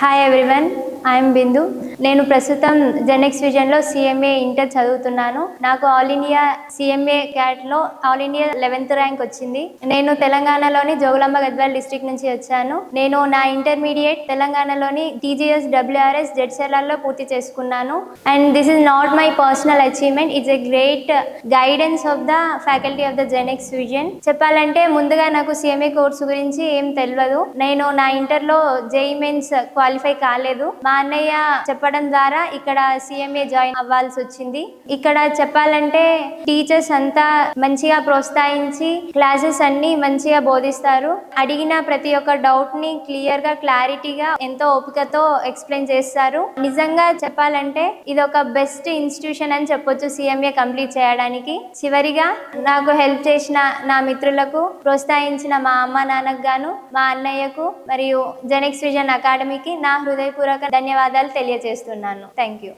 Hi everyone, I'm బిందు. నేను ప్రస్తుతం Genex విజన్లో CMA inter చదువుతున్నాను. నాకు ఆల్ ఇండియా సిఎంఏ క్యాట్లో ఆల్ ఇండియా 11th ర్యాంక్ వచ్చింది. నేను తెలంగాణలోని జోగులాంబ గద్వాల్ డిస్ట్రిక్ట్ నుంచి వచ్చాను. నేను నా ఇంటర్మీడియట్ తెలంగాణలోని టీజీఎస్ డబ్ల్యూఆర్ఎస్ జెడ్సెల్ఆర్లో పూర్తి చేసుకున్నాను. And this is not my personal achievement, it's a great guidance of the faculty of the Genex vision. చెప్పాలంటే ముందుగా నాకు సిఎంఏ కోర్సు గురించి ఏం తెలియదు. నేను నా ఇంటర్లో జేఈఈ మెయిన్స్ క్వాలిఫై కాలేదు. మా అన్నయ్య చెప్పడం ద్వారా ఇక్కడ సిఎంఏ జాయిన్ అవ్వాల్సి వచ్చింది. ఇక్కడ చెప్పాలంటే టీచర్స్ అంతా మంచిగా ప్రోత్సహించి క్లాసెస్ అన్ని మంచిగా బోధిస్తారు. అడిగిన ప్రతి ఒక్క డౌట్ ని క్లియర్ గా క్లారిటీగా ఎంతో ఓపికతో ఎక్స్ప్లెయిన్ చేస్తారు. నిజంగా చెప్పాలంటే ఇది ఒక బెస్ట్ ఇన్స్టిట్యూషన్ అని చెప్పొచ్చు సిఎంఏ కంప్లీట్ చేయడానికి. చివరిగా నాకు హెల్ప్ చేసిన నా మిత్రులకు, ప్రోత్సహించిన మా అమ్మ నాన్నకు గాను, మా అన్నయ్యకు మరియు జెనెక్స్ విజన్ అకాడమీకి నా హృదయపూర్వక ధన్యవాదాలు తెలియజేస్తున్నాను. Thank you.